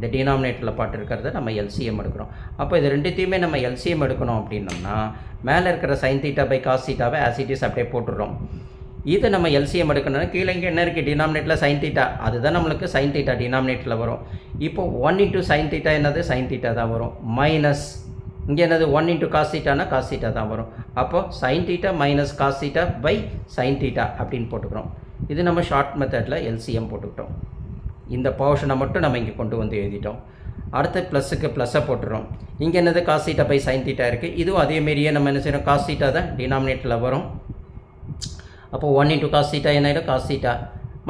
இந்த டினாமினேட்டரில் பாட்டு இருக்கிறத நம்ம எல்சிஎம் எடுக்கிறோம். அப்போ இது ரெண்டுத்தையுமே நம்ம எல்சிஎம் எடுக்கணும் அப்படின்னோம்னா மேலே இருக்கிற சைன் தீட்டா பை காஸ் தீட்டாவை ஆஸ் இட் இஸ் அப்படியே போட்டுடுறோம். இதை நம்ம எல்சிஎம் எடுக்கணும்னா கீழே இங்கே என்ன இருக்குது, டினாமினேட்டரில் சைன் தீட்டா, அதுதான் நம்மளுக்கு சைன் தீட்டா டினாமினேட்டரில் வரும். இப்போ 1 இன்ட்டு சைன் தீட்டா என்னது, சைன் தீட்டா தான் வரும். மைனஸ் இங்கே என்னது 1 இன்ட்டு காஸ் தீட்டானா காஸ் தீட்டா தான் வரும். அப்போது sine theta minus cos theta by sine theta அப்படின்னு போட்டுக்கிறோம். இது நம்ம ஷார்ட் மெத்தடில் எல்சிஎம் போட்டுக்கிட்டோம். இந்த போர்ஷனை மட்டும் நம்ம இங்கே கொண்டு வந்து எழுதிட்டோம். அடுத்து ப்ளஸுக்கு ப்ளஸ்ஸை போட்டுறோம். இங்கே என்னது cos theta by sine theta இருக்குது. இதுவும் அதேமாரியே நம்ம என்ன செய்யணும், காஸ் தீட்டா தான் டினாமினேட்டரில் வரும். அப்போது 1 இன்ட்டு காஸ் தீட்டா என்ன ஆகிடும், காஸ் தீட்டா.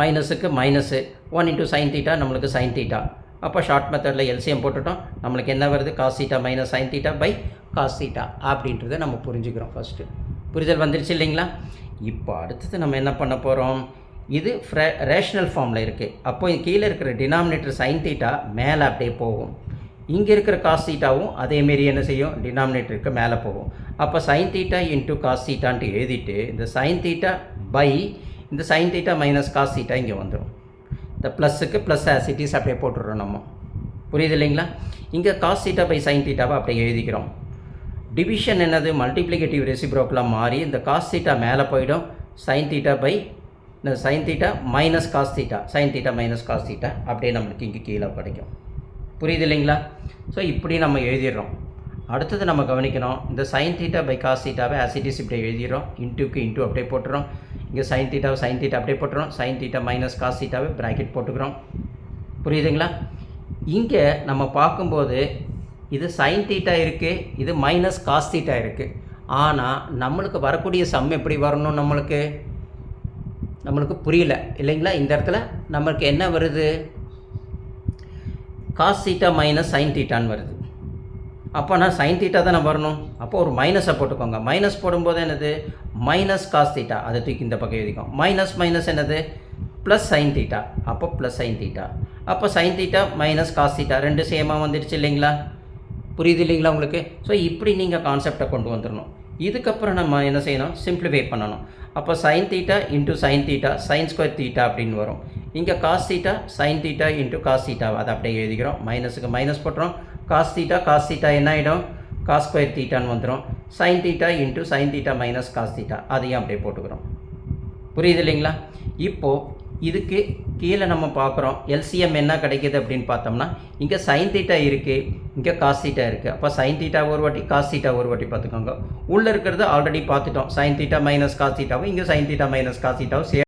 மைனஸுக்கு மைனஸு 1 இன்ட்டு சைன் தீட்டா நம்மளுக்கு சைன் தீட்டா. அப்போ ஷார்ட் மெத்தடில் எல்சிஎம் போட்டுட்டோம். நம்மளுக்கு என்ன வருது, cos theta minus sine theta by cos theta அப்படின்றத நம்ம புரிஞ்சுக்கிறோம். ஃபஸ்ட்டு புரிதல் வந்துருச்சு இல்லைங்களா? இப்போ அடுத்தது நம்ம என்ன பண்ண போகிறோம், இது ரேஷ்னல் ஃபார்மில் இருக்குது. அப்போ கீழே இருக்கிற டினாமினேட்டர் சைன் தீட்டா மேலே அப்படியே போகும். இங்கே இருக்கிற காஸ் தீட்டாவும் அதேமாரி என்ன செய்யும், டினாமினேட்டருக்கு மேலே போகும். அப்போ சைன் தீட்டா இன்ட்டு காஸ் தீட்டான்ட்டு எழுதிட்டு இந்த சைன் தீட்டா பை இந்த sine theta minus cos theta இங்கே வந்துடும். இந்த ப்ளஸுக்கு ப்ளஸ் ஆசிட்டிஸ் அப்படியே போட்டுடுறோம் நம்ம. புரியுது இல்லைங்களா? இங்கே காஸ் தீட்டா பை சைன் தீட்டாவை அப்படியே எழுதிக்கிறோம். டிவிஷன் என்னது, மல்டிப்ளிகேட்டிவ் ரெசிப்ரோக்கலாக மாறி இந்த காஸ் தீட்டா மேலே போயிடும். சைன் தீட்டா பை இந்த sine theta minus cos theta, sine theta minus cos theta அப்படியே நம்மளுக்கு இங்கே கீழே கிடைக்கும். புரியுது இல்லைங்களா? ஸோ இப்படி நம்ம எழுதிடுறோம். அடுத்தது நம்ம கவனிக்கணும், இந்த சைன் தீட்டா பை காஸ் தீட்டாவை ஆசிட்டிஸ் இப்படி எழுதிடுறோம். இன்ட்டுக்கு இன்ட்டு அப்படியே போட்டுறோம். இங்கே சைன் தீட்டா அப்படியே போட்டுறோம். சைன் தீட்டா மைனஸ் காஸ் தீட்டாவை ப்ராக்கெட் போட்டுக்கிறோம். புரியுதுங்களா? இங்கே நம்ம பார்க்கும்போது இது சைன் தீட்டா இருக்குது, இது மைனஸ் காஸ் தீட்டா இருக்குது. ஆனால் நம்மளுக்கு வரக்கூடிய சம் எப்படி வரணும், நம்மளுக்கு புரியல இல்லைங்களா? இந்த இடத்துல நம்மளுக்கு என்ன வருது, காஸ் தீட்டா மைனஸ் சைன் தீட்டான்னு வருது. அப்போ நான் சைன் தீட்டா தானே வரணும். அப்போது ஒரு மைனஸை போட்டுக்கோங்க. மைனஸ் போடும்போது என்னது, மைனஸ் காஸ் தீட்டா, அதை தூக்கி இந்த பக்கம் எழுதிக்கும். மைனஸ் மைனஸ் என்னது, ப்ளஸ் சைன் தீட்டா. அப்போ ப்ளஸ் சைன் தீட்டா. அப்போ sine theta minus cos theta ரெண்டு சேமாக வந்துடுச்சு இல்லைங்களா? புரியுது இல்லைங்களா உங்களுக்கு? ஸோ இப்படி நீங்கள் கான்செப்டை கொண்டு வந்துடணும். இதுக்கப்புறம் நம்ம என்ன செய்யணும், சிம்பிளிஃபை பண்ணணும். அப்போ sine theta into sine theta sine square theta அப்படின்னு வரும். இங்கே cos theta sine theta into cos theta அதை அப்படியே எழுதிக்கிறோம். மைனஸுக்கு மைனஸ் போட்டுறோம். காஸ் தீட்டா என்ன ஆகிடும், காஸ் ஸ்கொயர் தீட்டான்னு வந்துடும். Sine theta into sine theta minus cos theta அதையும் அப்படியே போட்டுக்கிறோம். புரியுது இல்லைங்களா? இப்போது இதுக்கு கீழே நம்ம பார்க்குறோம் எல்சிஎம் என்ன கிடைக்கிது அப்படின்னு பார்த்தோம்னா, இங்கே சைன் தீட்டா இருக்குது, இங்கே காஸ் தீட்டா இருக்குது. அப்போ சைன் தீட்டா ஒரு வாட்டி, காஸ் தீட்டா ஒரு வாட்டி பார்த்துக்கோங்க. உள்ளே இருக்கிறது ஆல்ரெடி பார்த்துட்டோம். சைன் தீட்டா மைனஸ் காஸ் தீட்டாவும் இங்கே சைன் தீட்டா மைனஸ் காஸ் தீட்டாவும்